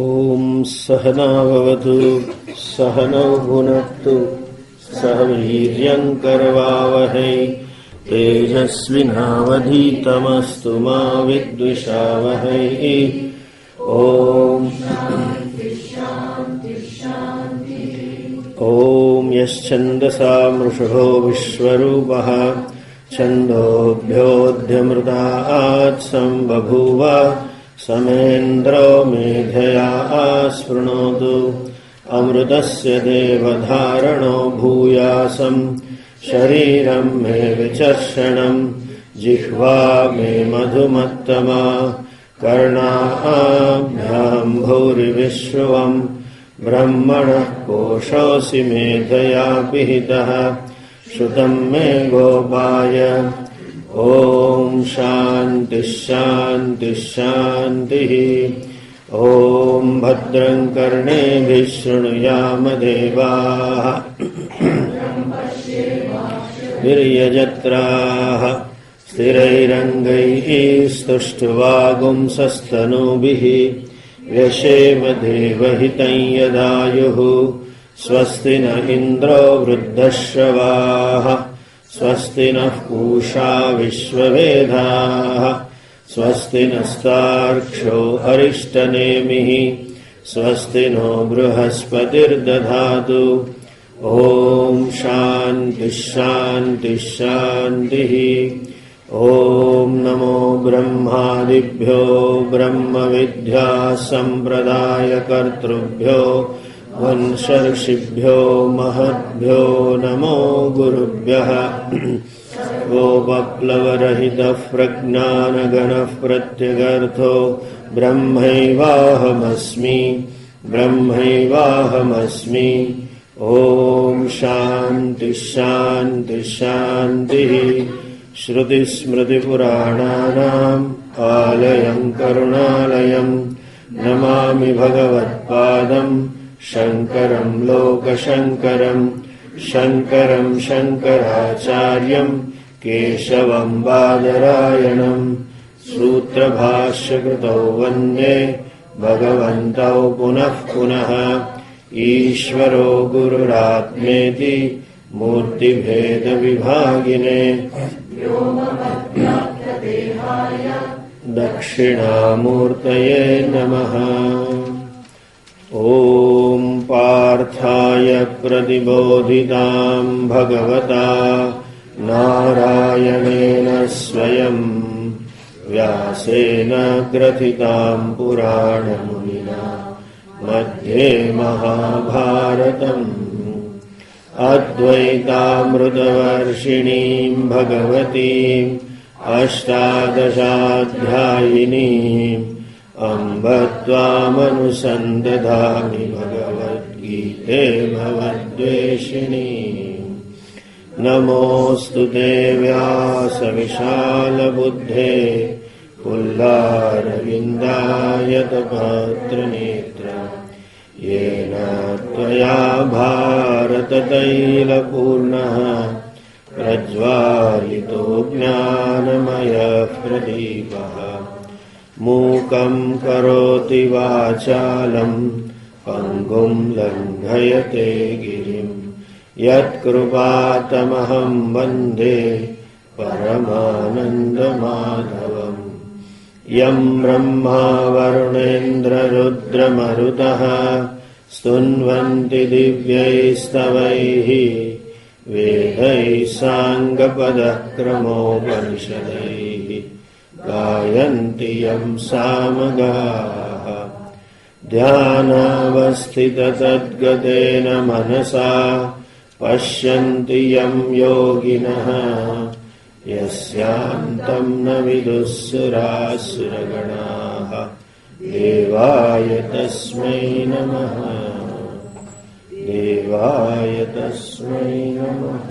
ॐ सहना भवतु सहनौ भुनक्तु सह वीर्यं करवावहै तेजस्विनावधीतमस्तु मा विद्विषावहै। ॐ यश्छन्दसा मृषभो विश्वरूपः छन्दोभ्योऽध्यमृतात् सम्बभूव समेन्द्रो मेधया आस्पृणोतु अमृतस्य देवधारणो भूयासं शरीरं मे विचर्षणं जिह्वा मे मधुमत्तमा कर्णाभ्यां भूरिविश्रुवं ब्रह्मणः कोशोऽसि मेधया पिहितः श्रुतं मे गोपाय। ॐ शान्तिः शान्तिः शान्तिः। ॐ भद्रं कर्णेभिः शृणुयाम देवाः वीर्यजत्राः स्थिरैरङ्गैः स्तुष्ट्वागुंसस्तनूभिः व्यशेम देवहितं यदायुः। स्वस्ति न इन्द्रो वृद्धश्रवाः स्वस्ति नः पूषा विश्ववेदाः स्वस्ति नस्तार्क्ष्यो अरिष्टनेमिः स्वस्ति नो बृहस्पतिर्दधातु। ॐ शान्तिः शान्तिः शान्तिः। ॐ नमो ब्रह्मादिभ्यो ब्रह्मविद्या सम्प्रदायकर्तृभ्यो वंशर्षिभ्यो महद्भ्यो नमो गुरुभ्यः। गोपप्लवरहितः प्रज्ञानगणः प्रत्यगर्थो ब्रह्मैवाहमस्मि ब्रह्मैवाहमस्मि। ॐ शान्तिः शान्तिः शान्तिः। श्रुतिस्मृतिपुराणानाम् आलयं करुणालयं नमामि भगवत्पादम् शङ्करं लोकशङ्करं शङ्करं शङ्कराचार्यं केशवं बादरायणं सूत्रभाष्यकृतौ वन्दे भगवन्तौ पुनः पुनः। ईश्वरो गुरुरात्मेति मूर्तिभेदविभागिने दक्षिणामूर्तये नमः। ॐ पार्थाय प्रतिबोधितां भगवता नारायणेन स्वयं व्यासेन ग्रथितां पुराणमुनिना मध्ये महाभारतम् अद्वैतामृतवर्षिणीं भगवतीम् अष्टादशाध्यायिनीम् अम्ब त्वामनुसन्दधामि भगवद्गीते भवद्वेषिणी। नमोऽस्तु ते व्यासविशालबुद्धे पुल्लारविन्दायतपात्रनेत्र येन त्वया भारततैलपूर्णः प्रज्वालितो ज्ञानमयः प्रदीपः। मूकं करोति वाचालं पङ्गुं लङ्घयते गिरिं यत्कृपातमहं वन्दे परमानन्दमाधवम्। यं ब्रह्मा वरुणेन्द्ररुद्रमरुतः स्तुन्वन्ति दिव्यैस्तवैः वेदैः साङ्गपदक्रमोपनिषदैः गायन्ति यं सामगाः। ध्यानावस्थिततद्गतेन मनसा पश्यन्ति यं योगिनः यस्यान्तं न विदुःसुरासुरगणाः। देवाय तस्मै नमः देवाय तस्मै नमः।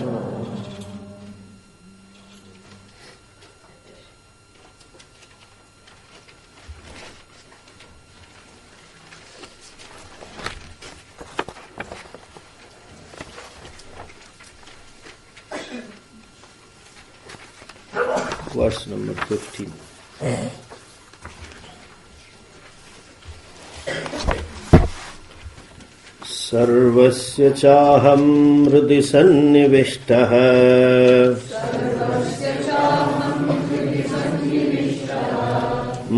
Verse number 15. सर्वस्य चाहं हृदि सन्निविष्टः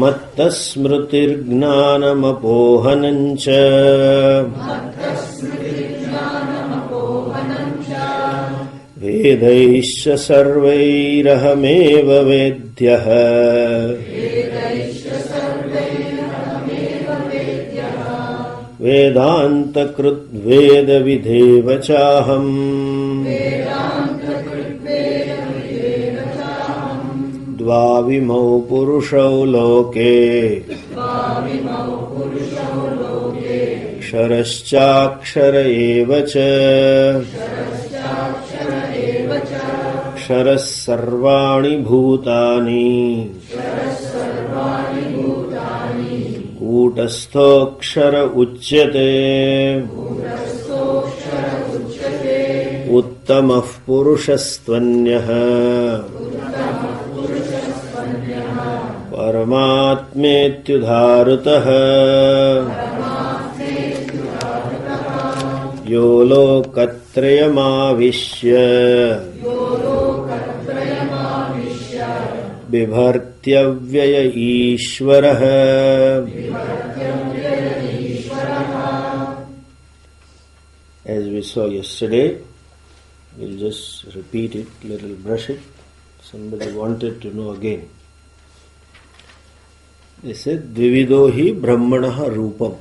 मत्तस्मृतिर्ज्ञानमपोहनं च वेदैश्च सर्वैरहमेव वेद्यः वेदान्तकृद्वेदविधेव चाहम् द्वाविमौ पुरुषौ लोके क्षरश्चाक्षर एव च क्षरः सर्वाणि भूतानि कूटस्थोऽक्षर उच्यते उत्तमः पुरुषस्त्वन्यः परमात्मेत्युदाहृतः यो लोकत्रयमाविश्य बिभर्त्यव्यय ईश्वरः As we saw yesterday, we'll just repeat it, little brush it. Somebody wanted to know again. They said, Dvivido hi brahmanaha rupam.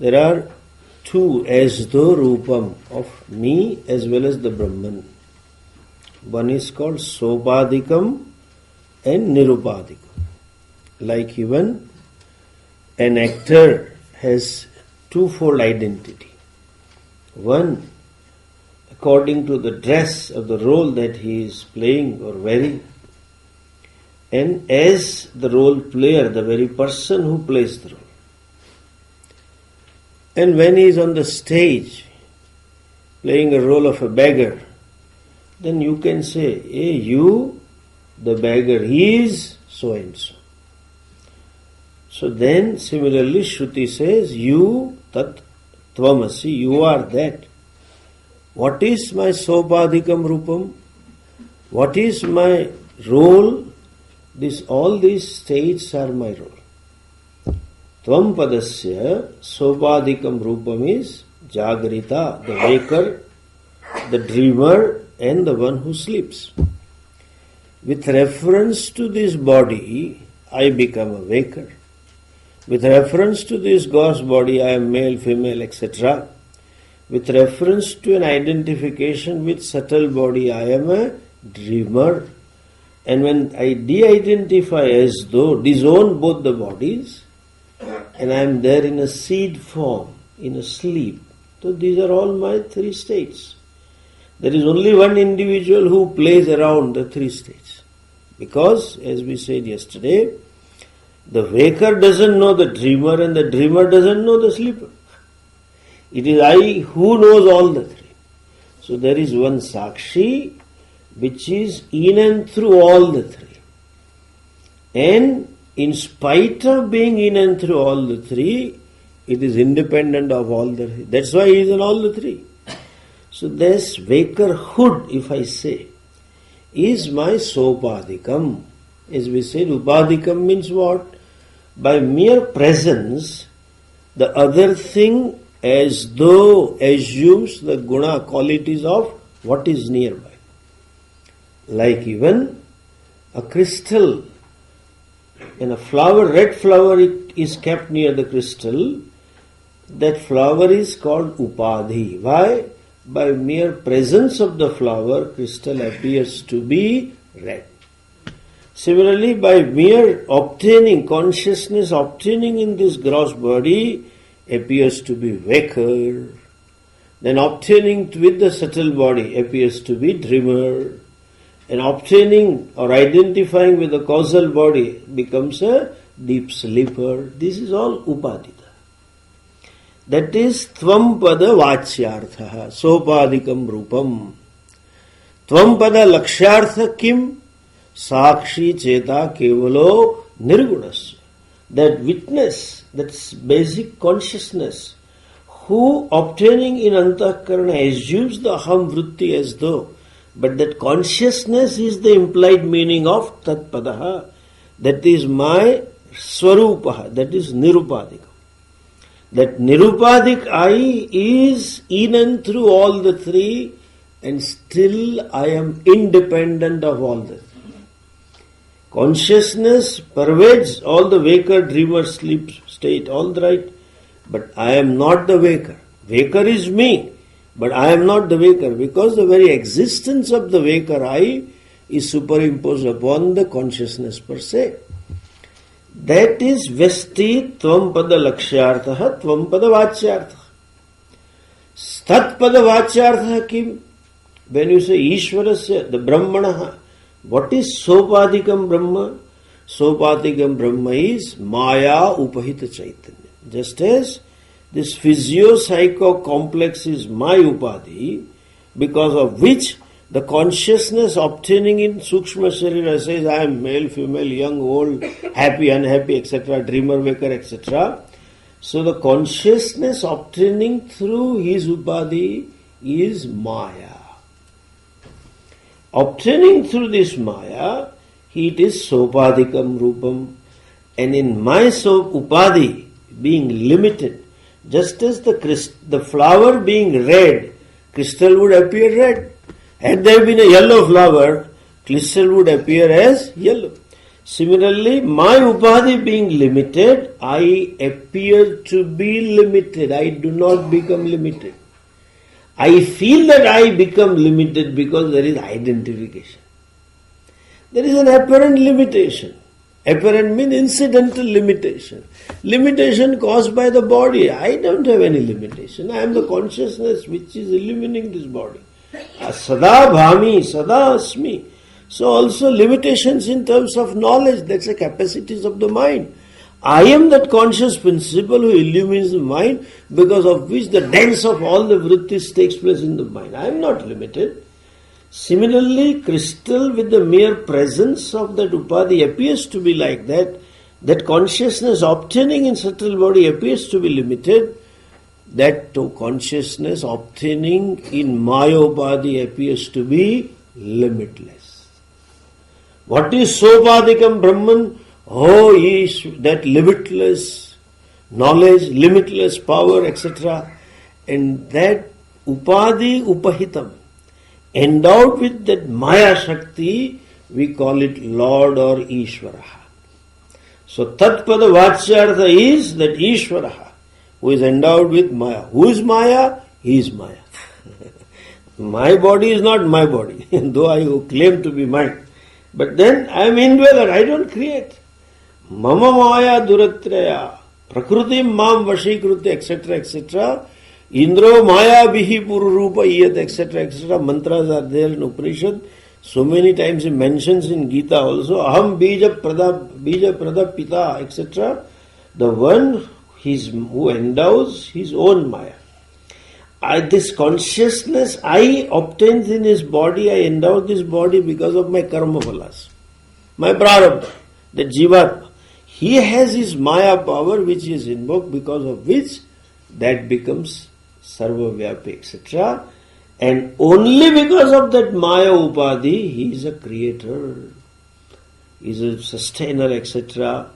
There are two as though rupam of me as well as the Brahman. One is called Sopadikam and Nirupadikam. Like even an actor has twofold identity. One, according to the dress of the role that he is playing or wearing, and as the role player, the very person who plays the role. And when he is on the stage playing a role of a beggar, then you can say, hey, you, the beggar, he is so and so. So then, similarly, Shruti says, you, tat tvamasi, you are that. What is my sopadikam rupam? What is my role? All these states are my role. Tvam padasya sopadikam rupam is jagrita, the waker, the dreamer, and the one who sleeps. With reference to this body, I become a waker. With reference to this gross body, I am male, female, etc. With reference to an identification with subtle body, I am a dreamer. And when I de-identify as though, disown both the bodies, and I am there in a seed form, in a sleep. So these are all my three states. There is only one individual who plays around the three states. Because, as we said yesterday, the waker doesn't know the dreamer and the dreamer doesn't know the sleeper. It is I who knows all the three. So there is one Sakshi which is in and through all the three. And in spite of being in and through all the three, it is independent of all the three. That's why he is in all the three. So this wakerhood, if I say, is my sopadikam. As we said, upadikam means what? By mere presence, the other thing as though assumes the guna qualities of what is nearby. Like even a crystal, in a flower, red flower, it is kept near the crystal. That flower is called upadhi. Why? By mere presence of the flower, crystal appears to be red. Similarly, by mere obtaining, consciousness obtaining in this gross body appears to be waker. Then obtaining with the subtle body appears to be dreamer. And obtaining or identifying with the causal body becomes a deep sleeper. This is all upadita. That is tvam pada vachyartha, sopadikam rupam. Tvam pada lakshyartha kim? Sakshi cheta kevalo nirgunas. That witness, that basic consciousness, who obtaining in antahkarana assumes the aham vritti as though, but that consciousness is the implied meaning of tat padaha, that is my swarupaha, that is nirupadika. That nirupadik I is in and through all the three, and still I am independent of all the three. Consciousness pervades all the waker, dreamer, sleep state, all right, but I am not the waker. Waker is me, but I am not the waker, because the very existence of the waker I is superimposed upon the consciousness per se. That is Vesti Tvam Pada Lakshyartha Tvam Pada Vachyartha. Stat Pada Vachyartha Kim? When you say Ishvarasya, the Brahmanaha, what is Sopadikam Brahma? Sopadikam Brahma is Maya Upahita Chaitanya. Just as this physio-psycho complex is my Upadhi, because of which the consciousness obtaining in Sukshma Sharira says I am male, female, young, old, happy, unhappy, etc., dreamer, waker, etc. So the consciousness obtaining through his Upadhi is Maya. Obtaining through this Maya, it is Sopadikam Rupam. And in my Upadhi being limited, just as the flower being red, crystal would appear red. Had there been a yellow flower, crystal would appear as yellow. Similarly, my Upadhi being limited, I appear to be limited. I do not become limited. I feel that I become limited because there is identification. There is an apparent limitation. Apparent means incidental limitation. Limitation caused by the body. I don't have any limitation. I am the consciousness which is illumining this body. Sada bhami, sada asmi. So also limitations in terms of knowledge, that's the capacities of the mind. I am that conscious principle who illumines the mind, because of which the dance of all the vrittis takes place in the mind. I am not limited. Similarly, crystal with the mere presence of that upadhi appears to be like that. That consciousness obtaining in subtle body appears to be limited. That consciousness obtaining in Maya upadhi appears to be limitless. What is Sopadikam Brahman? Oh, is that limitless knowledge, limitless power, etc. And that upadhi upahitam, endowed with that Maya Shakti, we call it Lord or Ishvara. So Tatpada Vachyartha is that Ishvara, who is endowed with Maya. Who is Maya? He is Maya. My body is not my body, though I claim to be mine. But then I am indweller, I don't create. Mama Maya Duratraya, Prakrutim Mam Vashikruti, etc., etc. Indro Maya Bihi Pururupa Iyat, etc., etc. Mantras are there in Upanishad. So many times he mentions in Gita also, Aham Bija Prada Pita, etc. The one who endows his own Maya. This consciousness I obtains in his body, I endow this body because of my karma phalas, my prarabdha, the jivatma. He has his Maya power which is invoked, because of which that becomes sarvavyapi, etc. And only because of that Maya upadhi, he is a creator, he is a sustainer, etc.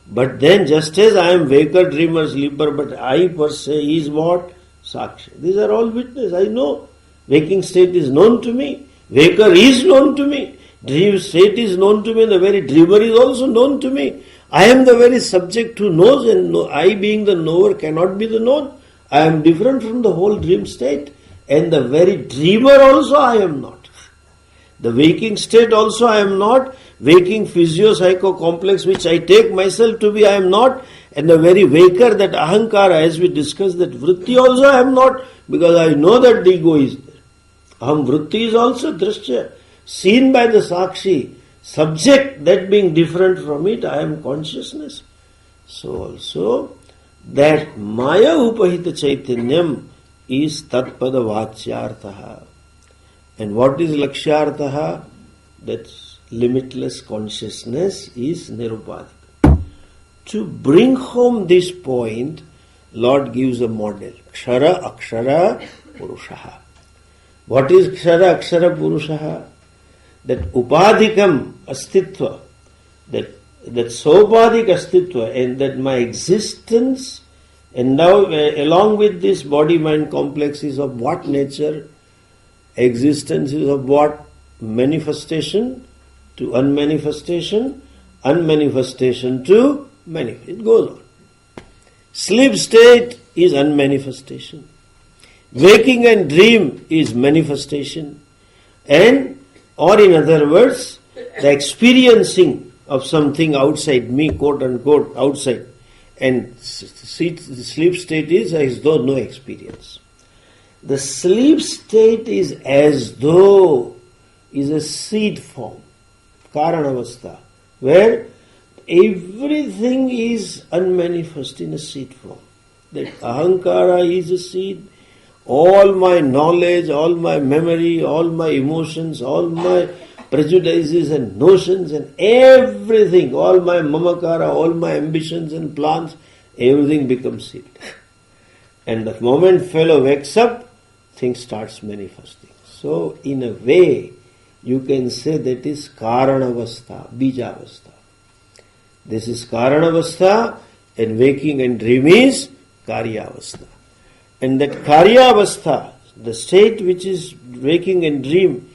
But then just as I am waker, dreamer, sleeper, but I per se is what? Sakshi. These are all witness. I know. Waking state is known to me. Waker is known to me. Dream state is known to me. The very dreamer is also known to me. I am the very subject who knows, and I being the knower cannot be the known. I am different from the whole dream state. And the very dreamer also I am not. The waking state also I am not. Waking physio-psycho complex which I take myself to be, I am not. And the very waker, that ahankara, as we discussed, that vritti also I am not, because I know that the ego is there. Aham vritti is also drashya, seen by the sakshi. Subject, that being different from it, I am consciousness. So also, that Maya Upahita Chaitanyam is Tatpada Vachyartha. And what is Lakshyartha? That limitless consciousness is Nirupadika. To bring home this point, Lord gives a model. Kshara Akshara Purushaha. What is Kshara Akshara Purushaha? That Upadhikam Astitva, that Sopadik Astitva, and that my existence, and now along with this body-mind complex is of what nature? Existence is of what? Manifestation to unmanifestation, unmanifestation to manifest. It goes on. Sleep state is unmanifestation. Waking and dream is manifestation. And, or in other words, the experiencing of something outside me, quote unquote, outside. And the sleep state is as though no experience. The sleep state is as though is a seed form, Karanavastha, where everything is unmanifest in a seed form. That ahankara is a seed. All my knowledge, all my memory, all my emotions, all my prejudices and notions and everything, all my mamakara, all my ambitions and plans, everything becomes seed. And the moment fellow wakes up, thing starts manifesting. So in a way, you can say that is Karanavastha, Bijavastha. This is Karanavastha, and waking and dream is Karyavastha. And that Karyavastha, the state which is waking and dream,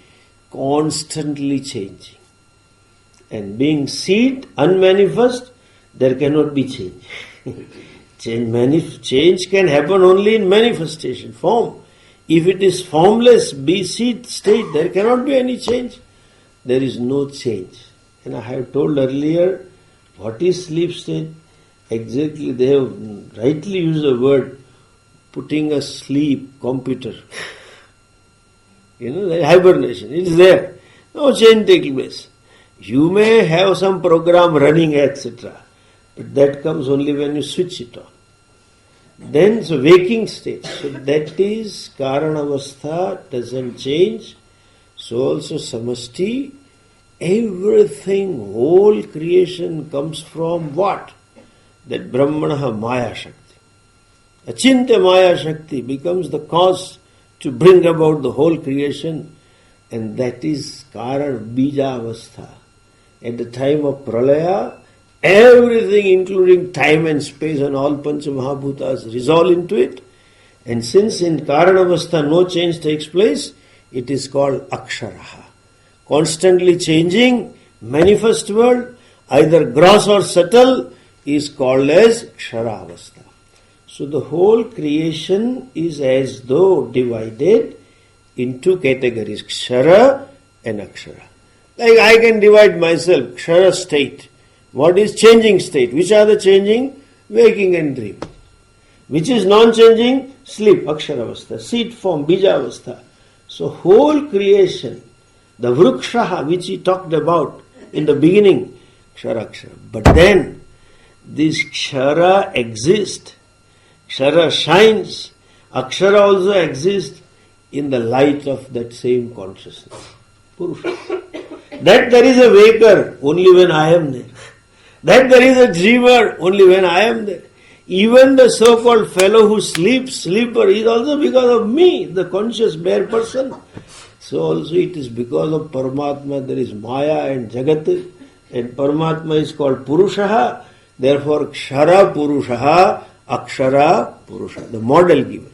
constantly changing. And being seed, unmanifest, there cannot be change. Change can happen only in manifestation, form. If it is formless, be seed state, there cannot be any change. There is no change. And I have told earlier, what is sleep state? Exactly, they have rightly used the word, putting a sleep computer. The hibernation, it is there. No change taking place. You may have some program running, etc. But that comes only when you switch it on. Then, so waking state. So that is Karanavastha, doesn't change. So also Samasti, everything, whole creation comes from what? That Brahmanaha Maya Shakti. Achintya Maya Shakti becomes the cause to bring about the whole creation, and that is Karana Bija Avastha. At the time of Pralaya, everything including time and space and all Pancha Mahabhutas resolve into it, and since in Karanavastha no change takes place, it is called Aksharaha. Constantly changing, manifest world, either gross or subtle, is called as Ksharavastha. So the whole creation is as though divided into categories, Kshara and Akshara. Like I can divide myself, Kshara state. What is changing state? Which are the changing? Waking and dream. Which is non-changing? Sleep, Aksharavastha. Seed form, Bijavastha. So whole creation, the Vrukshaha which he talked about in the beginning, Kshara, Akshara. But then this Kshara exists. Kshara shines. Akshara also exists in the light of that same consciousness. Purusha. That there is a waker only when I am there. That there is a dreamer only when I am there. Even the so-called fellow who sleeper, is also because of me, the conscious bare person. So also it is because of Paramatma there is Maya and Jagat, and Paramatma is called Purushaha. Therefore Kshara Purushaha, Akshara Purusha, the model given.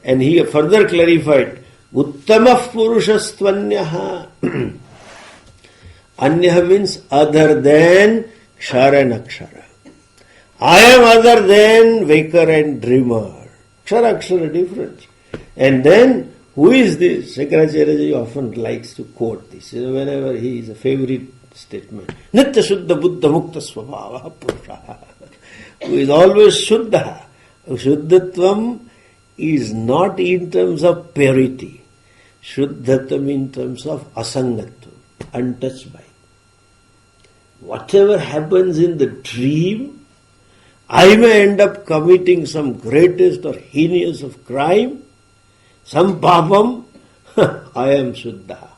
And he further clarified, Uttamah Purushastvanyaha. Anyaha means other than Kshara and Akshara. I am other than waker and dreamer. Kshara, Akshara different. And then, who is this? Shankaracharya often likes to quote this. Whenever he is a favorite statement. Nitya Shuddha Buddha Mukta Svabhava Purusha. Who is always Shuddha. Shuddhatvam is not in terms of purity. Shuddhatvam in terms of asangatvam, untouched by. Whatever happens in the dream, I may end up committing some greatest or heinous of crime, some papam, I am Shuddha.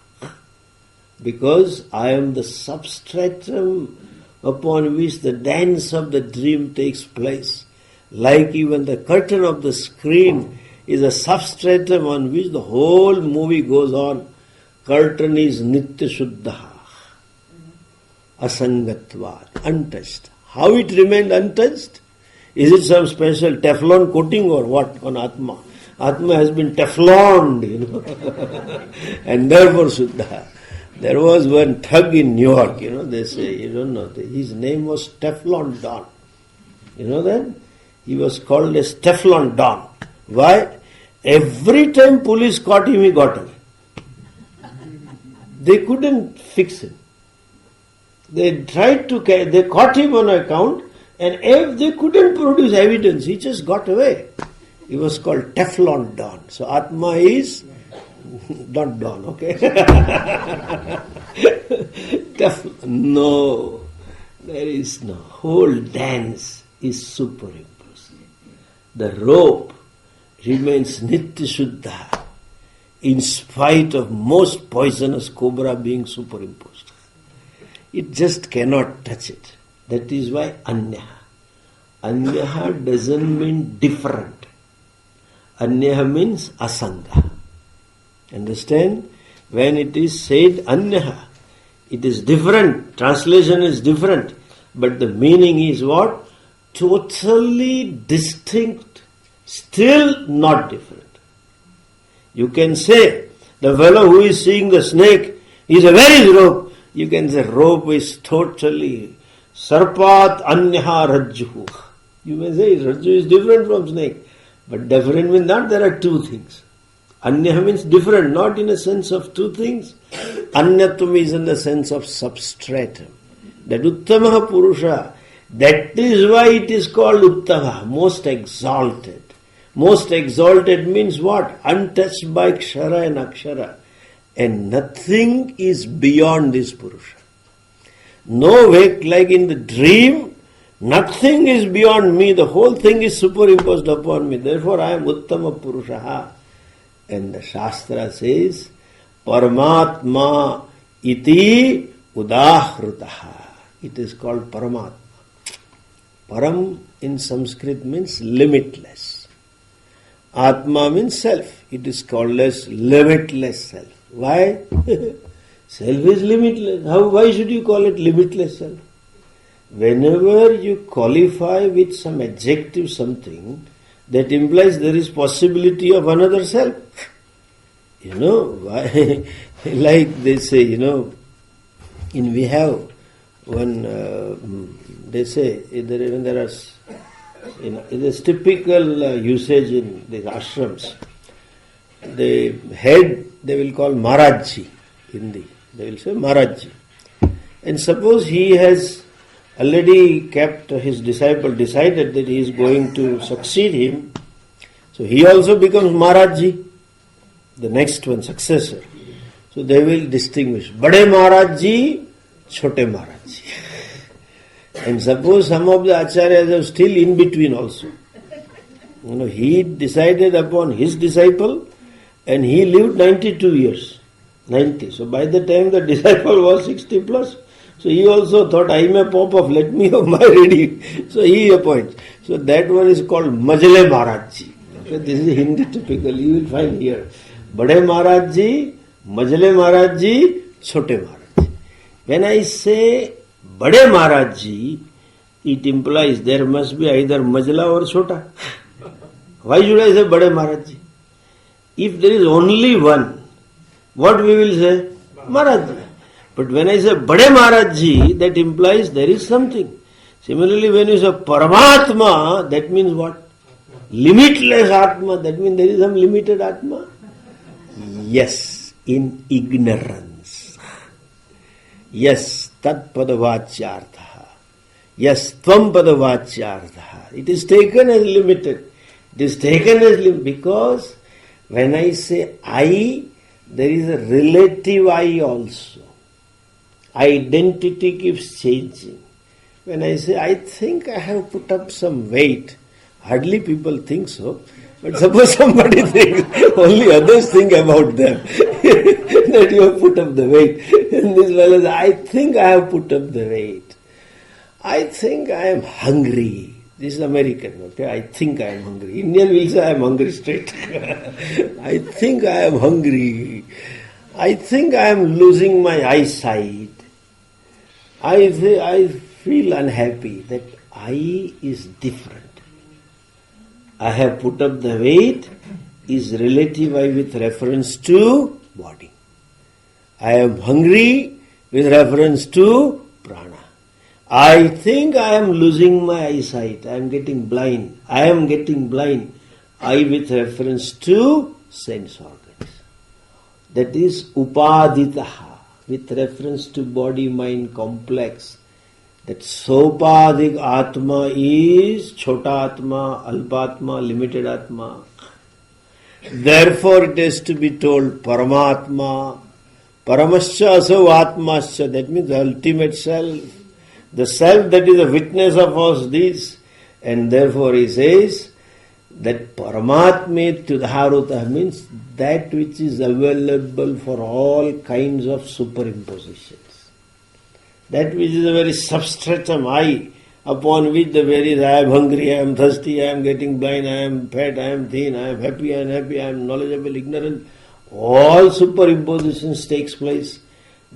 Because I am the substratum upon which the dance of the dream takes place. Like even the curtain of the screen is a substratum on which the whole movie goes on. Curtain is nitya shuddha, asangatvad, untouched. How it remained untouched? Is it some special Teflon coating or what on Atma? Atma has been Tefloned, and therefore Shuddha. There was one thug in New York, they say, you don't know, his name was Teflon Don. You know that? He was called as Teflon Don. Why? Every time police caught him, he got away. They couldn't fix him. They tried to, they caught him on account, and if they couldn't produce evidence, he just got away. He was called Teflon Don. So Atma is not Don, okay? Teflon. No, there is no. Whole dance is superimposed. The rope remains Nitya Shuddha in spite of most poisonous cobra being superimposed. It just cannot touch it. That is why Anyaha. Anyaha doesn't mean different. Anyaha means asanga. Understand? When it is said Anyaha, it is different. Translation is different. But the meaning is what? Totally distinct, still not different. You can say, the fellow who is seeing the snake is a very rope. You can say rope is totally sarpat anyaha rajjuhu. You may say rajju is different from snake. But different means not there are two things. Anyaha means different, not in a sense of two things. Anyatvam is in the sense of substratum. That uttamaha purusha, that is why it is called uttama, most exalted. Most exalted means what? Untouched by kshara and akshara. And nothing is beyond this purusha. No way, like in the dream, nothing is beyond me. The whole thing is superimposed upon me. Therefore I am uttama purusha. And the Shastra says, Paramatma iti udahrutaha. It is called Paramatma. Param in Sanskrit means limitless. Atma means self. It is called as limitless self. Why? Self is limitless. Why should you call it limitless self? Whenever you qualify with some adjective something, that implies there is possibility of another self. Why? Like they say, we have one, they say, when there are, it is typical usage in these ashrams. The head, they will call Maharajji, Hindi. They will say Maharajji. And suppose he has already kept his disciple, decided that he is going to succeed him, so he also becomes Maharajji, the next one, successor. So they will distinguish Bade Maharajji, Chote Maharajji. And suppose some of the acharyas are still in between also. He decided upon his disciple and he lived 92 years. 90. So by the time the disciple was 60 plus, so he also thought, I am a pop-off, let me have my ready. So he appoints. So that one is called Majle Maharajji. Okay, this is Hindi typical, you will find here. Bade Maharajji, Majle Maharajji, Chote Maharajji. When I say Bade Maharajji, it implies there must be either Majla or Chota. Why should I say Bade Maharajji? If there is only one, what we will say? Maharajji. But when I say Bade Maharajji, that implies there is something. Similarly, when you say Paramatma, that means what? Limitless Atma, that means there is some limited Atma. Yes, in ignorance. Yes, Tat Padavachyartha. Yes, Tvam Padavachyartha. It is taken as limited. It is taken as limited because when I say I, there is a relative I also. Identity keeps changing. When I say, I think I have put up some weight, hardly people think so. But suppose somebody thinks, only others think about them, that you have put up the weight. And this fellow says, I think I have put up the weight. I think I am hungry. This is American, okay? I think I am hungry. Indian will say I am hungry straight. I think I am hungry. I think I am losing my eyesight. I feel unhappy. That I is different. I have put up the weight is relative I with reference to body. I am hungry with reference to prana. I think I am losing my eyesight. I am getting blind. I am getting blind. I with reference to sense organs. That is upaditaha. With reference to body, mind, complex. That sopadik atma is chota atma, alpatma, limited atma. Therefore it has to be told paramatma, paramascha aso atmascha. That means the ultimate self. The self that is a witness of all this. And therefore he says that paramatma tudharuta means that which is available for all kinds of superimpositions. That which is a very substratum I, upon which the various I am hungry, I am thirsty, I am getting blind, I am fat, I am thin, I am happy, I am unhappy, I am knowledgeable, ignorant. All superimpositions takes place.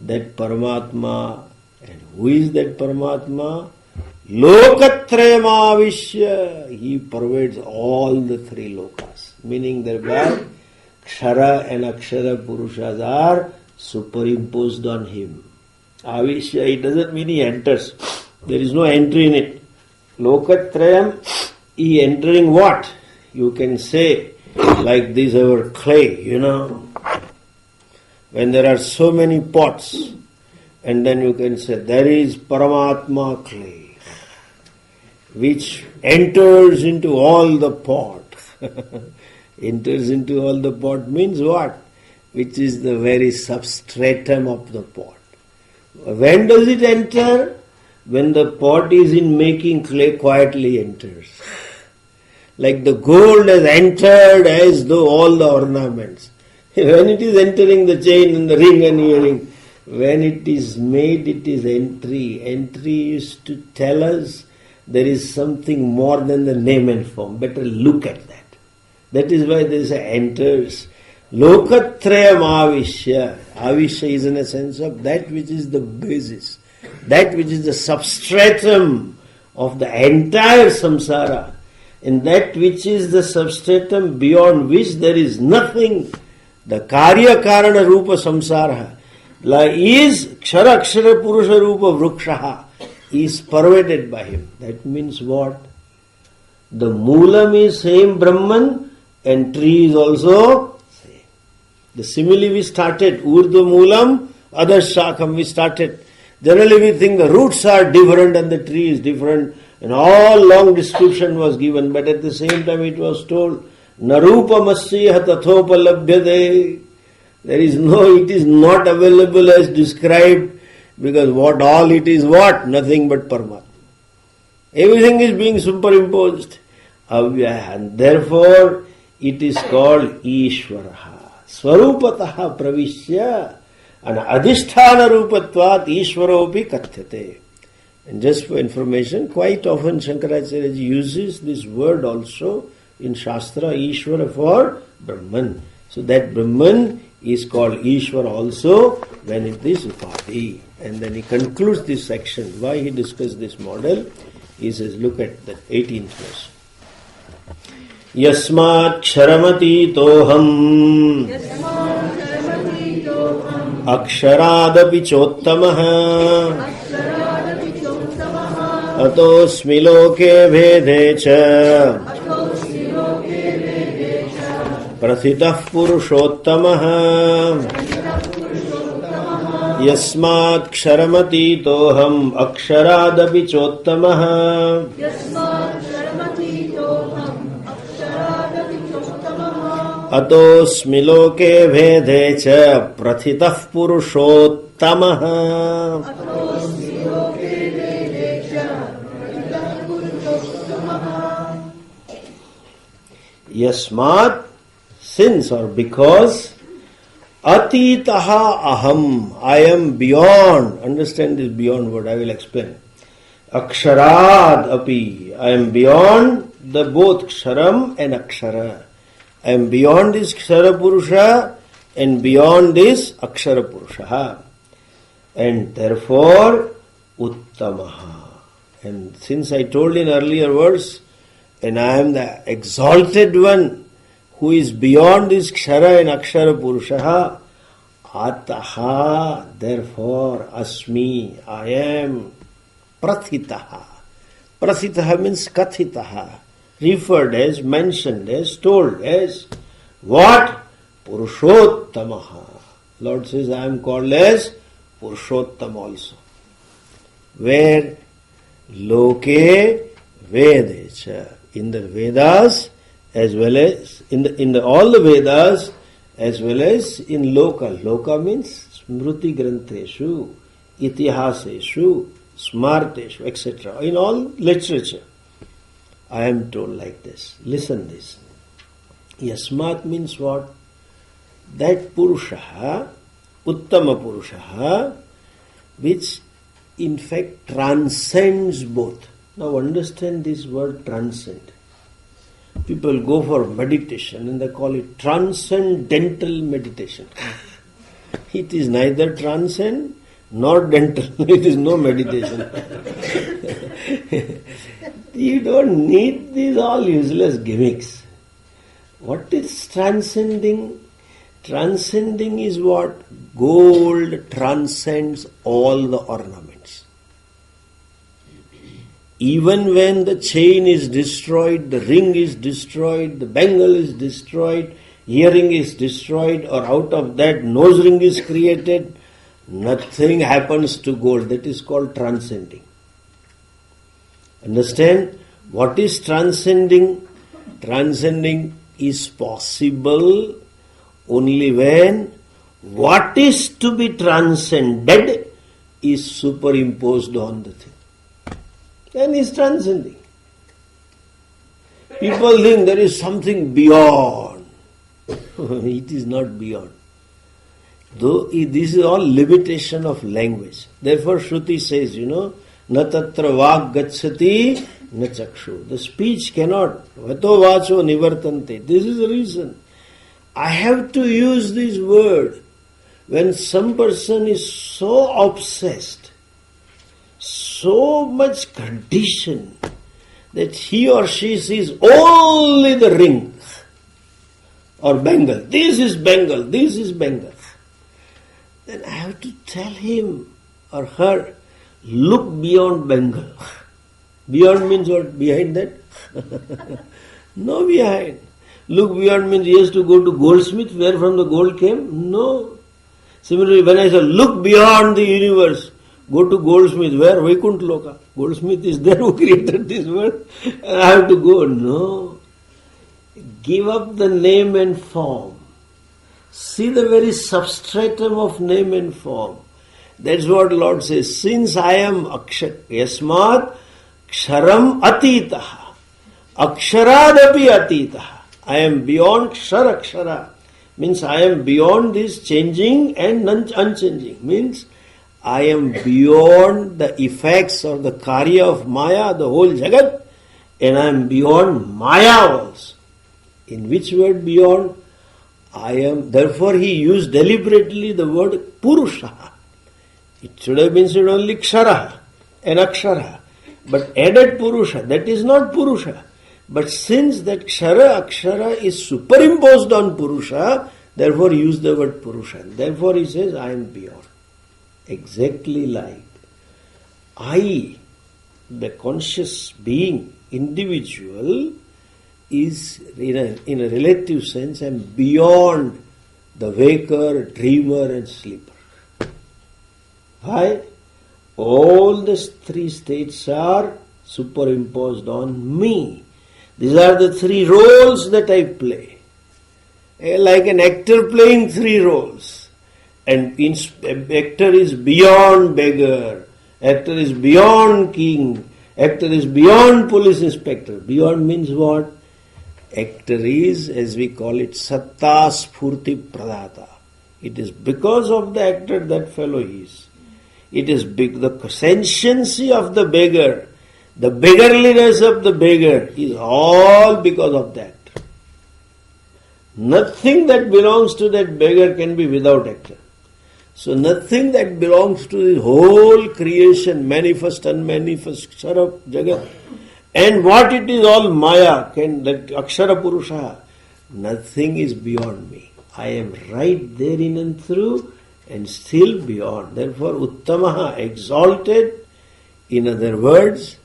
That Paramatma. And who is that Paramatma? Lokatrayamavishya. He pervades all the three lokas. Meaning thereby Kshara and Akshara Purushas are superimposed on him. Avishya, it doesn't mean he enters. There is no entry in it. Lokatrayam, he entering what? You can say, like this our clay, when there are so many pots, and then you can say, there is Paramatma clay, which enters into all the pot. Enters into all the pot means what? Which is the very substratum of the pot. When does it enter? When the pot is in making, clay quietly enters. Like the gold has entered as though all the ornaments. When it is entering the chain and the ring and earring, when it is made, it is entry. Entry is to tell us there is something more than the name and form. Better look at that. That is why there is a enters. Lokatrayam avishya. Avishya is in a sense of that which is the basis. That which is the substratum of the entire samsara. And that which is the substratum beyond which there is nothing. The karya karana rupa samsara is kshara akshara purusha rupa vrukshaha is pervaded by him. That means what? The moolam is same Brahman and tree is also same. The simile we started, urdu moolam, other shakam we started. Generally we think the roots are different and the tree is different, and all long description was given, but at the same time it was told, narupamasya tathopalabhyade. There is it is not available as described, because what all it is what? Nothing but Paramatma. Everything is being superimposed. And therefore it is called Ishvaraha. Swarupataha pravishya and adhisthana rupatvat Ishvaropi kathyate. And just for information, quite often Shankaracharya uses this word also in Shastra, Ishvara for Brahman. So that Brahman is called Ishvara also when it is Upadhi. And then he concludes this section. Why he discussed this model? He says, look at the 18th verse. Yasmat ksharamati toham aksharaadapi chottamaha atosmi loke bhede cha prathitah purushottamah yasmat ksharamati toham aksharaadapi chottamaha atosmi loke bhede cha prathitah purushottamah. Yasmat, since or because, atitaha aham, I am beyond. Understand this beyond word, I will explain. Aksharad api, I am beyond the both Ksharam and Akshara. I am beyond this Kshara Purusha and beyond this Akshara Purusha. And therefore, Uttamaha. And since I told in earlier words, and I am the exalted one who is beyond this Kshara and Akshara Purusha, Ataha, therefore, Asmi, I am Prathitaha. Prathitaha means Kathitaha, referred as, mentioned as, told as. What? Purushottamaha. Lord says, I am called as Purushottam also. Where? Loke Vedecha. In the Vedas, as well as in all the Vedas, as well as in Loka. Loka means Smruti Granteshu, Itihaseshu, Smarteshu, etc. In all literature, I am told like this. Listen this. Yasmat means what? That Purusha, Uttama Purusha, which in fact transcends both. Now understand this word transcend. People go for meditation and they call it transcendental meditation. It is neither transcend nor dental. It is no meditation. You don't need these all useless gimmicks. What is transcending? Transcending is what? Gold transcends all the ornaments. Even when the chain is destroyed, the ring is destroyed, the bangle is destroyed, earring is destroyed, or out of that nose ring is created, nothing happens to gold. That is called transcending. Understand? What is transcending? Transcending is possible only when what is to be transcended is superimposed on the thing. Then is transcending. People think there is something beyond. It is not beyond. Though this is all limitation of language. Therefore Shruti says, na tatra vak gacchati na chakshu. The speech cannot. Vato vacho nivartante. This is the reason. I have to use this word when some person is so obsessed, so much conditioned, that he or she sees only the ring or bangle. This is bangle, this is bangle. Then I have to tell him or her, look beyond bangle. Beyond means what? Behind that? No behind. Look beyond means he has to go to goldsmith where from the gold came? No. Similarly, when I say look beyond the universe, go to goldsmith where? Vaikunt Loka. Goldsmith is there who created this world. And I have to go. No. Give up the name and form. See the very substratum of name and form. That's what Lord says. Since I am Yasmat Ksharam Atitaha. Aksharadapi Atitaha. I am beyond Kshara. Means I am beyond this changing and unchanging. Means I am beyond the effects or the karya of Maya, the whole Jagat, and I am beyond Maya also. In which word beyond? I am. Therefore he used deliberately the word Purusha. It should have been said only Kshara and Akshara. But added Purusha, that is not Purusha. But since that Kshara, Akshara is superimposed on Purusha, therefore use the word Purusha. Therefore he says, I am beyond. Exactly like I, the conscious being, individual, is in a relative sense, I am beyond the waker, dreamer and sleeper. Why? All these three states are superimposed on me. These are the three roles that I play. Like an actor playing three roles. And actor is beyond beggar. Actor is beyond king. Actor is beyond police inspector. Beyond means what? Actor is, as we call it, satta spurti pradata. It is because of the actor that fellow is. It is the sentiency of the beggar The beggarliness of the beggar is all because of that. Nothing that belongs to that beggar can be without action. So nothing that belongs to the whole creation, manifest, unmanifest, Akshara, Jagat, and what it is all Maya, that Akshara Purusha, nothing is beyond me. I am right therein and through and still beyond. Therefore, Uttamaha, exalted. In other words,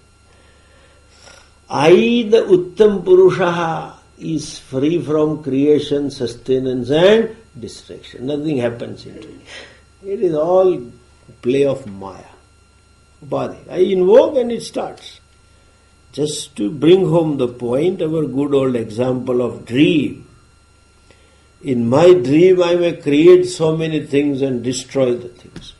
I, the Uttam Purusha, is free from creation, sustenance and distraction. Nothing happens into it. It is all play of Maya. Upadhi. I invoke and it starts. Just to bring home the point, our good old example of dream. In my dream, I may create so many things and destroy the things.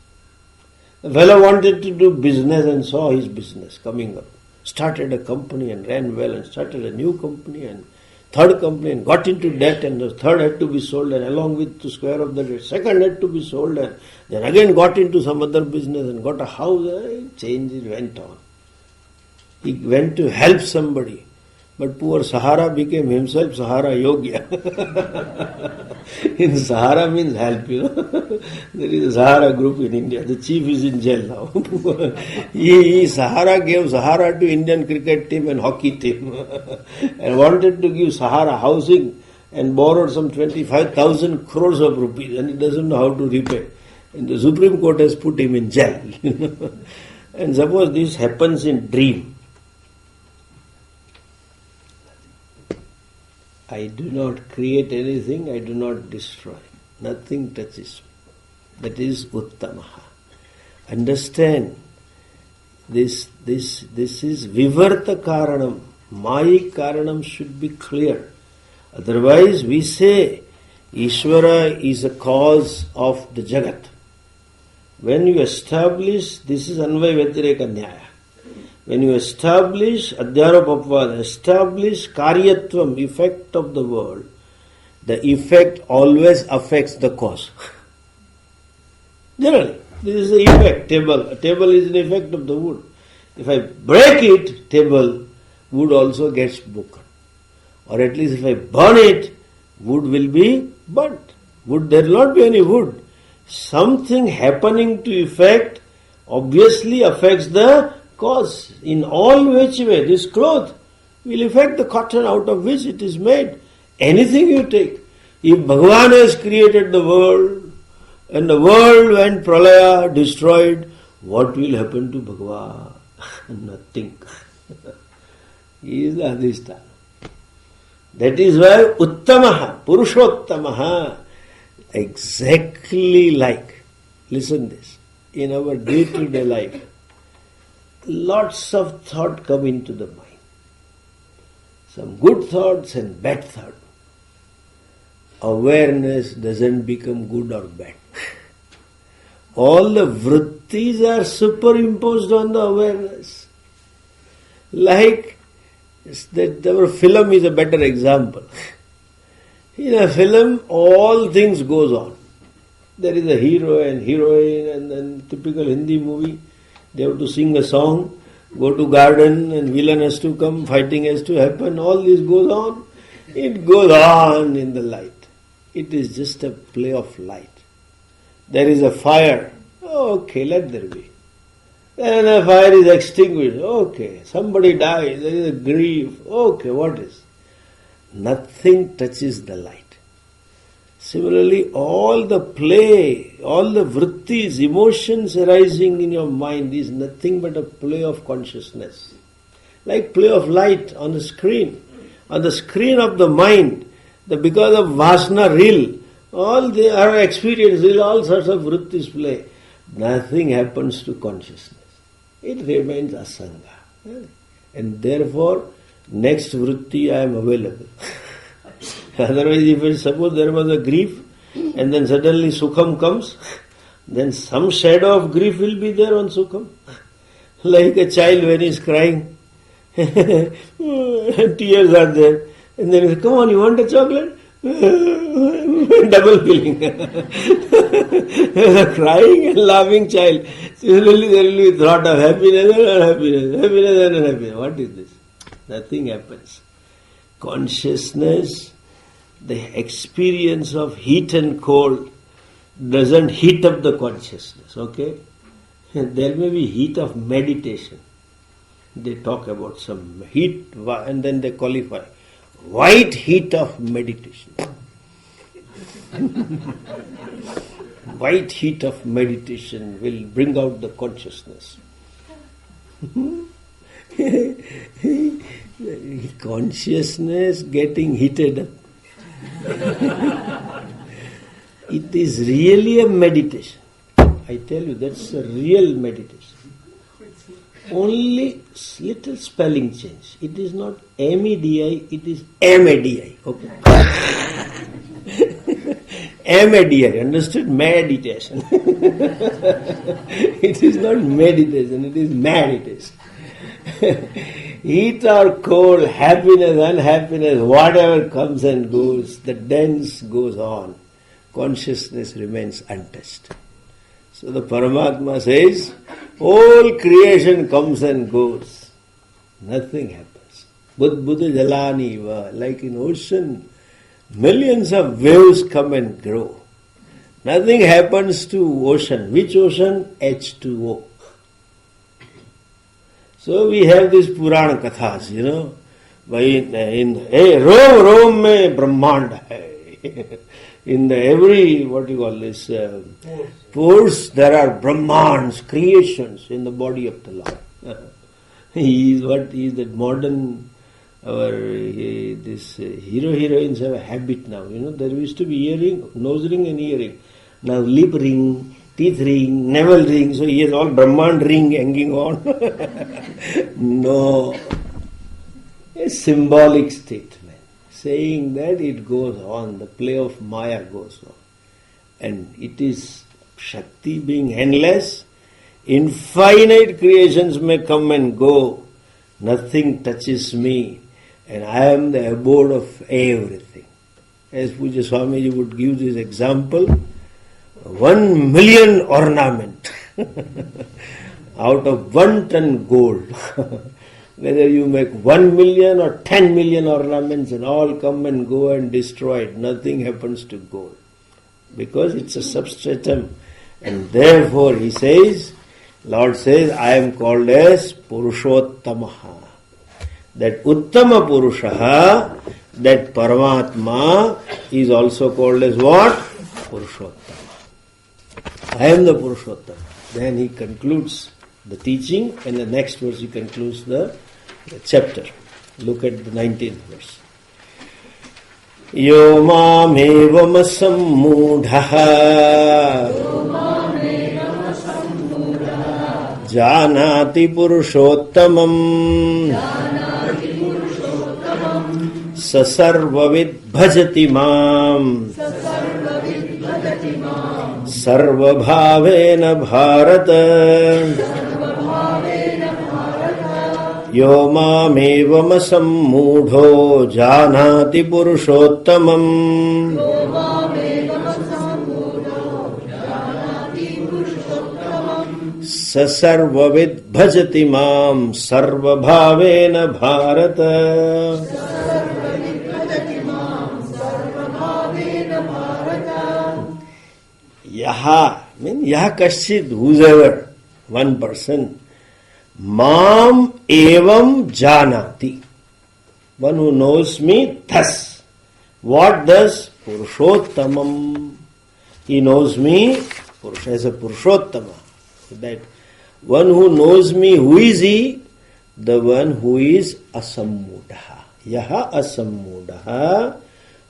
The fellow wanted to do business and saw his business coming up. Started a company and ran well and started a new company and third company and got into debt and the third had to be sold and along with to square of the debt, second had to be sold and then again got into some other business and got a house. Change went on. He went to help somebody. But poor Sahara became himself Sahara Yogya. In Sahara means help, There is a Sahara group in India. The chief is in jail now. Sahara gave Sahara to Indian cricket team and hockey team. And wanted to give Sahara housing and borrowed some 25,000 crores of rupees and he doesn't know how to repay. And the Supreme Court has put him in jail. And suppose this happens in dream. I do not create anything, I do not destroy. Nothing touches me. That is Uttamaha. Understand, this is Vivarta Karanam. Mayik Karanam should be clear. Otherwise we say Ishvara is a cause of the Jagat. When you establish, this is Anvaya Vyatireka Nyaya. When you establish Adhyaropapvada, establish Karyatvam, effect of the world, the effect always affects the cause. Generally, this is the effect, table. A table is an effect of the wood. If I break it, table, wood also gets broken. Or at least if I burn it, wood will be burnt. There will not be any wood. Something happening to effect obviously affects the cause. In all which way, this cloth will affect the cotton out of which it is made. Anything you take. If Bhagavan has created the world and the world went pralaya, destroyed, what will happen to Bhagavan? Nothing. He is the Adhisthana. That is why Uttamaha, Purushottamaha, exactly like, listen this, in our day-to-day life, lots of thought come into the mind. Some good thoughts and bad thoughts. Awareness doesn't become good or bad. All the vrittis are superimposed on the awareness. Like that, our film is a better example. In a film, all things goes on. There is a hero and heroine and then typical Hindi movie. They have to sing a song, go to garden and villain has to come, fighting has to happen. All this goes on. It goes on in the light. It is just a play of light. There is a fire. Okay, let there be. Then the fire is extinguished. Okay, somebody dies. There is a grief. Okay, what is? Nothing touches the light. Similarly, all the play, all the vrittis, emotions arising in your mind is nothing but a play of consciousness. Like play of light on the screen. On the screen of the mind, because of vasana reel, all they are experience, all sorts of vrittis play. Nothing happens to consciousness. It remains asanga. And therefore, next vritti I am available. Otherwise, if suppose there was a grief and then suddenly sukham comes, then some shadow of grief will be there on sukham. Like a child when he is crying, tears are there. And then he says, come on, you want a chocolate? Double feeling. Crying and laughing child. Similarly, there will be thought of happiness and unhappiness, happiness and unhappiness. What is this? Nothing happens. Consciousness, the experience of heat and cold doesn't heat up the consciousness, okay? There may be heat of meditation. They talk about some heat and then they qualify. White heat of meditation. White heat of meditation will bring out the consciousness. Consciousness getting heated up. It is really a meditation. I tell you, that's a real meditation. Only little spelling change. It is not MEDI, it is MADI. Okay. MADI, understood? Meditation. It is not meditation, it is meditation. Heat or cold, happiness, unhappiness, whatever comes and goes, the dance goes on. Consciousness remains untouched. So the Paramatma says, whole creation comes and goes. Nothing happens. Buddha Jalani, like in ocean, millions of waves come and grow. Nothing happens to ocean. Which ocean? H2O. So we have these Purana Kathas, Rom mein Brahmand hai. In the every, pores, there are Brahmans, creations in the body of the Lord. He is that modern, heroines have a habit now. There used to be earring, nose ring and earring. Now lip ring, teeth ring, navel ring, so he has all Brahman ring hanging on. No. A symbolic statement. Saying that it goes on, the play of Maya goes on. And it is Shakti being endless, infinite creations may come and go, nothing touches me, and I am the abode of everything. As Puja Swamiji would give this example, 1 million ornament out of 1 ton gold. Whether you make 1 million or 10 million ornaments and all come and go and destroy it, nothing happens to gold. Because it's a substratum. And therefore he says, Lord says, I am called as Purushottamaha. That Uttama Purushaha, that Paramatma is also called as what? Purushottama. I am the Purushottama. Then he concludes the teaching and the next verse he concludes the chapter. Look at the 19th verse. Yo mamevam sammudhaha janati purushottamam sasarvavid bhajati mam sarvabhavena bharata Yo mamevam sammudho janati purushottamam sasarvavid bhajati mam sarvabhavena bharata. Yaha, yaha kashchid, whoever, one person, Mam evam janati. One who knows me thus. What does? Purushottamam. He knows me as a Purushottama. That one who knows me, who is he? The one who is asammudaha. Yaha asammudaha.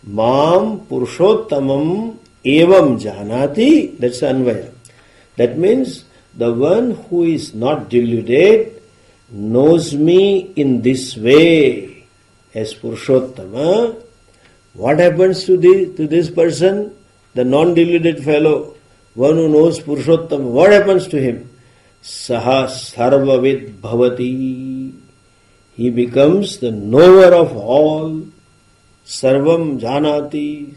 Mam Purushottamam evam janati. That's Anvaya. That means the one who is not deluded knows me in this way as Purushottama. What happens to this person? The non-deluded fellow, one who knows Purushottama, what happens to him? Saha sarvavid bhavati. He becomes the knower of all. Sarvam Janati.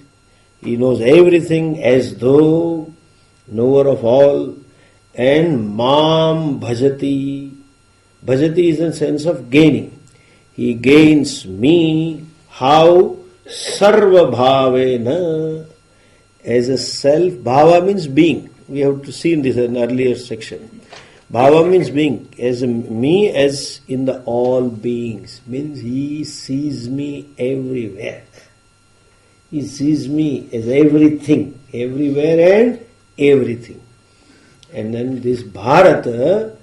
He knows everything as though knower of all. And Mam Bhajati. Bhajati is in the sense of gaining. He gains me. How? Sarva Bhavena. As a self. Bhava means being. We have to see in this in earlier section. Bhava means being. As me as in the all beings. Means he sees me everywhere. He sees me as everything. Everywhere and everything. And then this Bharata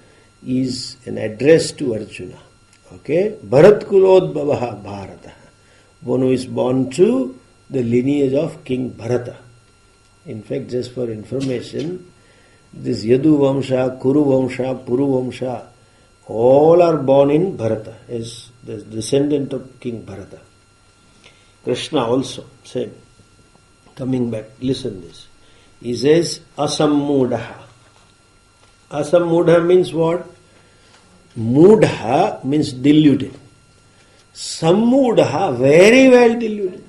is an address to Arjuna. Okay? Bharat Kulodbhavaha Bharata. One who is born to the lineage of King Bharata. In fact, just for information, this Yadu Vamsha, Kuru Vamsha, Puru Vamsha, all are born in Bharata, as the descendant of King Bharata. Krishna also, same. Coming back, listen this. He says, Asammudaha. Asammudha means what? Mudha means deluded. Sammudaha, very well deluded.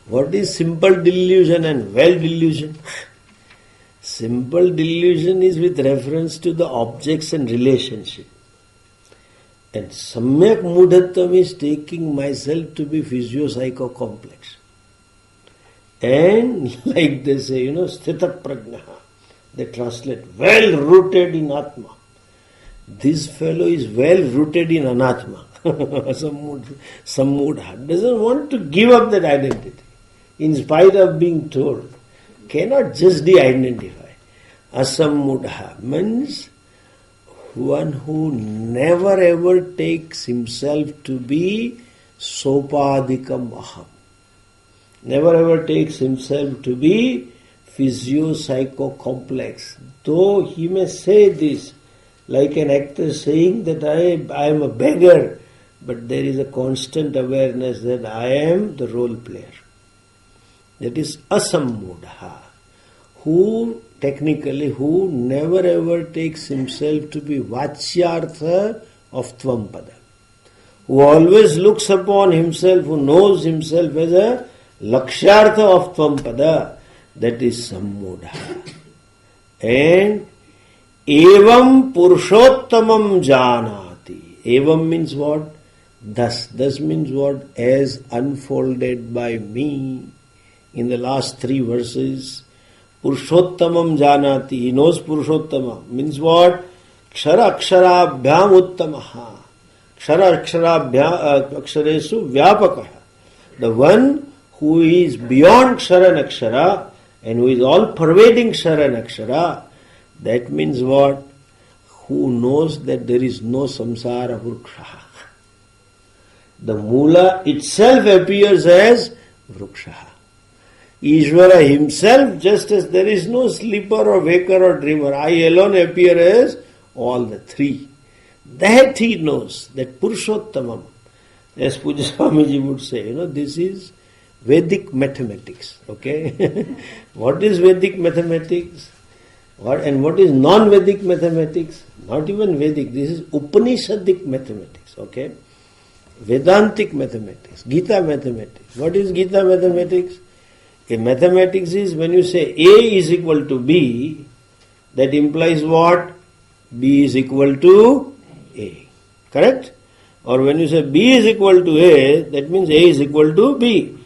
What is simple delusion and well delusion? Simple delusion is with reference to the objects and relationship. And Samyak Mudhattam is taking myself to be physio-psycho-complex. And like they say, Sthita Prajnaha. They translate, well rooted in Atma. This fellow is well rooted in Anatma. Sammudha doesn't want to give up that identity. In spite of being told, cannot just de-identify. Asammudha means one who never ever takes himself to be sopadikam aham. Never ever takes himself to be physio-psycho-complex. Though he may say this, like an actor saying that I am a beggar, but there is a constant awareness that I am the role player. That is asammudha, who never ever takes himself to be vachyartha of tvampada, who always looks upon himself, who knows himself as a lakshyartha of tvampada, that is sammudha. And evam purushottamam janati. Evam means what? Thus. Thus means what? As unfolded by me. In the last 3 verses, Purushottamam janati. He knows Purushottama. Means what? Kshara aksharabhyam uttamaha. Kshara aksharesu vyapakaha. The one who is beyond Kshara and Akshara and who is all pervading Kshara and Akshara, that means what? Who knows that there is no samsara vruksha. The mula itself appears as vruksha. Ishvara himself, just as there is no sleeper or waker or dreamer, I alone appear as all the 3. That he knows, that Purushottamam, as Puja Swamiji would say, this is Vedic mathematics. Okay? What is Vedic mathematics? What is non-Vedic mathematics? Not even Vedic, this is Upanishadic mathematics. Okay? Vedantic mathematics, Gita mathematics. What is Gita mathematics? A mathematics is when you say A is equal to B, that implies what? B is equal to A. Correct? Or when you say B is equal to A, that means A is equal to B.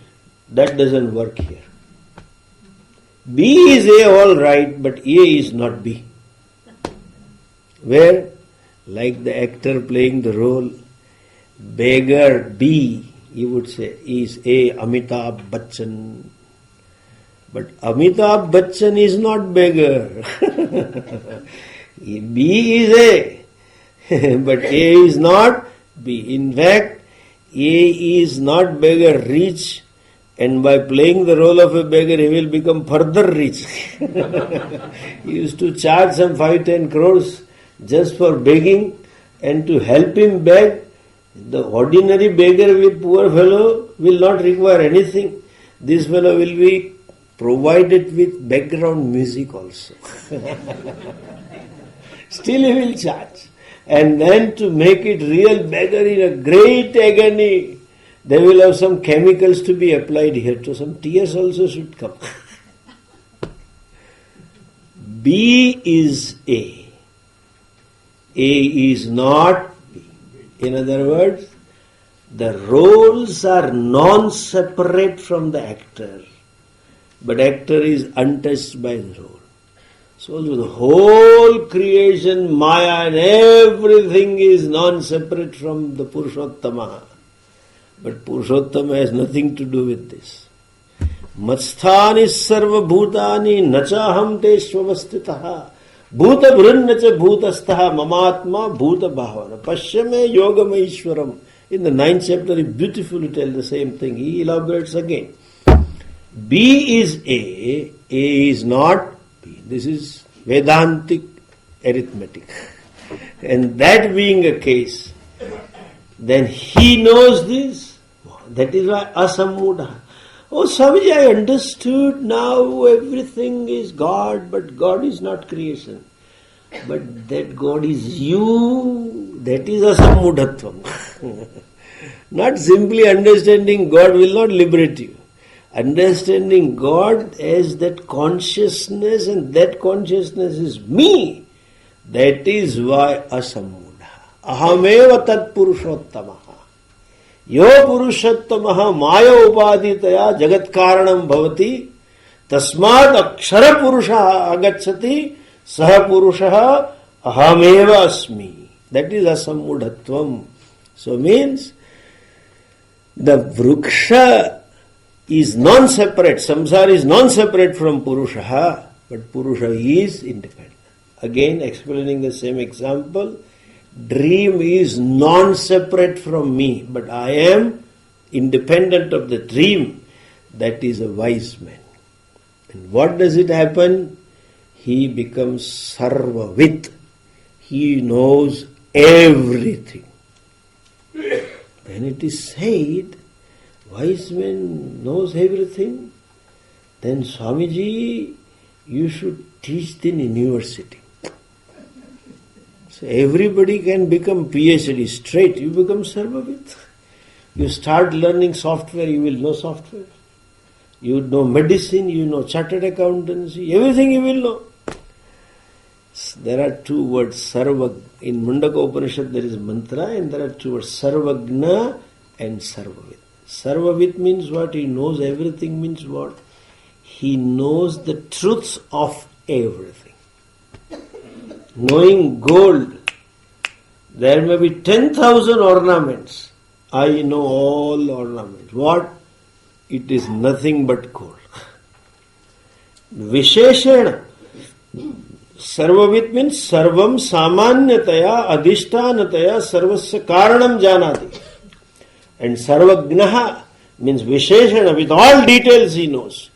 That doesn't work here. B is A all right, but A is not B. Where? Like the actor playing the role, beggar B, he would say, is A Amitabh Bachchan. But Amitabh Bachchan is not beggar. B is A, but A is not B. In fact, A is not beggar, rich, and by playing the role of a beggar, he will become further rich. He used to charge some 5-10 crores just for begging, and to help him beg, the ordinary beggar with poor fellow will not require anything. This fellow will be provided with background music also. Still he will charge. And then to make it real beggar in a great agony, They will have some chemicals to be applied here, so some tears also should come. B is A. A is not B. In other words, the roles are non-separate from the actor, but actor is untouched by the role. So the whole creation, Maya and everything is non-separate from the Purushottama. But Purushottama has nothing to do with this. Matsthani sarva bhutani nachaham te svavastitaha bhuta bhrunnacha bhutastaha mamatma bhuta bhavana pashyame yogam ishwaram. In the 9th chapter he beautifully tells the same thing. He elaborates again. B is A is not B. This is Vedantic arithmetic. And that being a case, then he knows this. That is why asammudha. Oh Swamiji, I understood now everything is God, but God is not creation. But that God is you, that is asammudhatvam. Not simply understanding God will not liberate you. Understanding God as that consciousness, and that consciousness is me. That is why asammudha. Ahameva tat purushottamaha. Yo purushottamaha maya upaditaya jagat karanam bhavati tasmat akshara purusha agacchati saha purusha ahameva asmi. That is asammudhatvam. So means the vriksha is non-separate. Samsara is non-separate from Purusha, but Purusha is independent. Again, explaining the same example, dream is non-separate from me, but I am independent of the dream. That is a wise man. And what does it happen? He becomes sarvavit. He knows everything. When it is said, wise man knows everything, then Swamiji, you should teach in university. So everybody can become PhD straight. You become Sarvavit. You start learning software, you will know software. You know medicine, you know chartered accountancy, everything you will know. There are two words, Sarva. In Mundaka Upanishad there is mantra, and there are two words, Sarvagna and Sarvavit. Sarvavit means what? He knows everything means what? He knows the truths of everything. Knowing gold, there may be 10,000 ornaments. I know all ornaments. What? It is nothing but gold. Visheshena. Sarvavit means sarvam samanyataya adhishtanataya sarvasya karanam janati. And sarvagnaha means visheshana, with all details he knows.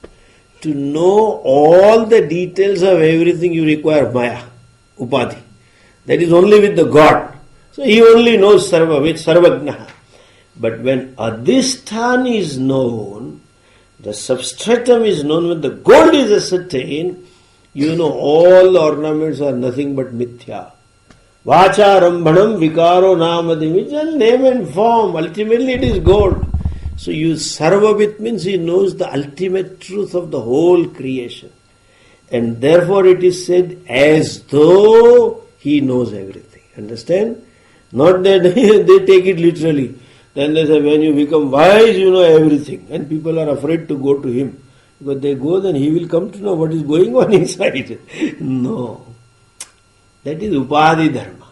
To know all the details of everything you require maya, upadhi. That is only with the God. So he only knows sarvavit, sarvagnaha. But when adhisthana is known, the substratum is known, when the gold is ascertained, you know all ornaments are nothing but mithya. Vacha rambhanam vikaro namadimi, name and form. Ultimately it is gold. So you sarvavit means he knows the ultimate truth of the whole creation. And therefore it is said as though he knows everything. Understand? Not that they take it literally. Then they say when you become wise you know everything. And people are afraid to go to him. Because they go, then he will come to know what is going on inside. No. That is upadhi dharma.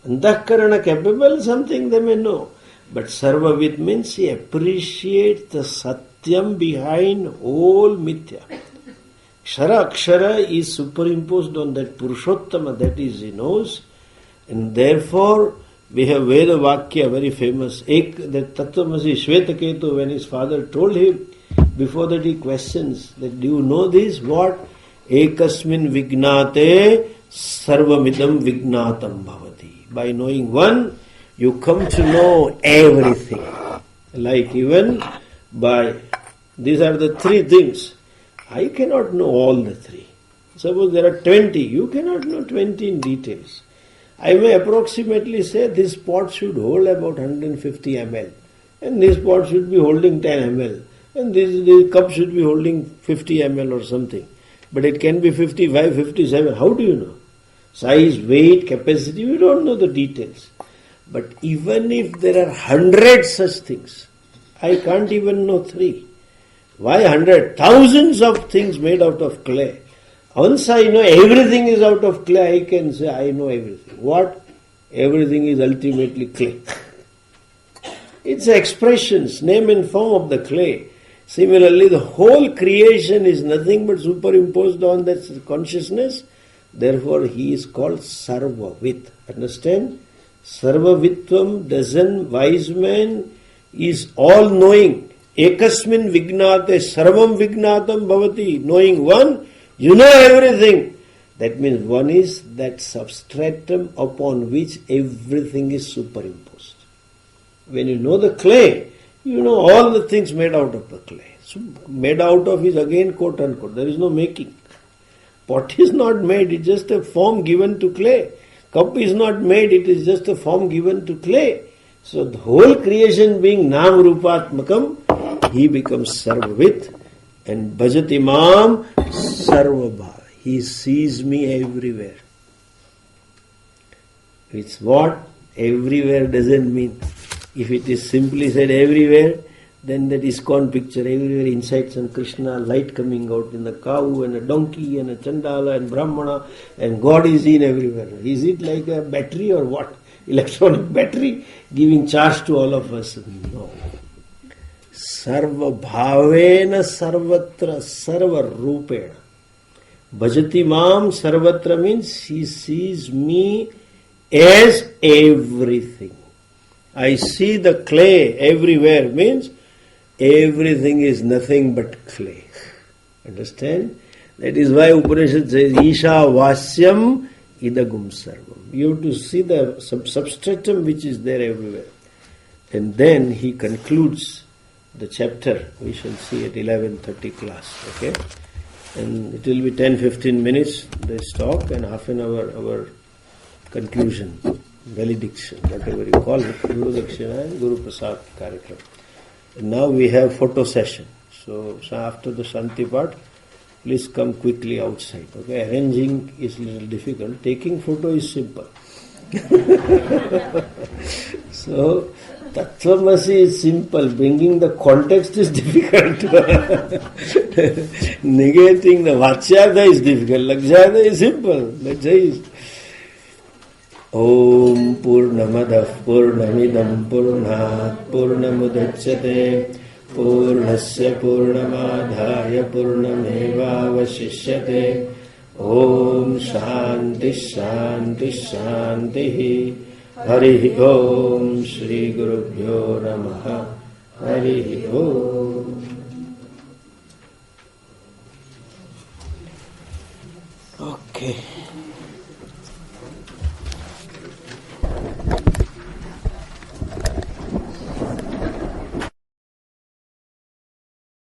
Antahkarana capable, something they may know. But sarvavit means he appreciates the satyam behind all mithya. Kshara akshara is superimposed on that Purushottama, that is he knows. And therefore we have Veda Vakya, very famous. That Tattvamasi Shvetaketu, when his father told him, before that he questions that do you know this? What? Ekasmin vignate sarvamidam vignatam bhavati. By knowing one, you come to know everything. Like even by, these are the three things. I cannot know all the three. Suppose there are 20, you cannot know 20 in details. I may approximately say this pot should hold about 150 ml. and this pot should be holding 10 ml, and this cup should be holding 50 ml or something. But it can be 55, 57. How do you know? Size, weight, capacity, we don't know the details. But even if there are 100 such things, I can't even know 3. Why 100? Thousands of things made out of clay. Once I know everything is out of clay, I can say I know everything. What? Everything is ultimately clay. It's expressions, name and form of the clay. Similarly, the whole creation is nothing but superimposed on that consciousness. Therefore, he is called Sarvavit. Understand? Sarvavitvam doesn't, wise man is all-knowing. Ekasmin vignate sarvam vignatam bhavati. Knowing one, you know everything. That means one is that substratum upon which everything is superimposed. When you know the clay, you know all the things made out of the clay. So made out of is again quote unquote. There is no making. Pot is not made, it's just a form given to clay. Cup is not made, it is just a form given to clay. So the whole creation being Nam Rupatmakam, he becomes Sarvavit, and Bhajati Mam Sarvabha. He sees me everywhere. It's what? Everywhere doesn't mean. If it is simply said everywhere, then that ISKCON picture, everywhere inside some Krishna, light coming out in the cow and a donkey and a Chandala and Brahmana, and God is in everywhere. Is it like a battery or what? Electronic battery giving charge to all of us? No. Sarva bhavena sarvatra sarva rupena. Bhajati mam sarvatra means he sees me as everything. I see the clay everywhere means everything is nothing but clay. Understand? That is why Upanishad says Isha Vasyam Idagum Sarvam. You have to see the substratum which is there everywhere. And then he concludes the chapter. We shall see at 11:30 class. Okay? And it will be 10-15 minutes this talk and half an hour our conclusion, valediction, whatever you call it, Guru Dakshina and Guru Prasad Karyakram. And now we have photo session. So after the Shanti part, please come quickly outside. Okay, arranging is a little difficult. Taking photo is simple. So Tattvamasi is simple. Bringing the context is difficult. Negating the Vachyartha is difficult. Lakshayartha is simple. Lakshya is Om Purnamadah Purnamidam Purnat Purnamudachyate Purnasya Purnamadhaya Purnameva Vasishyate Om Shanti Shanti Shanti Hari Om Shri Gurubhyo Namaha Hari Om. Okay.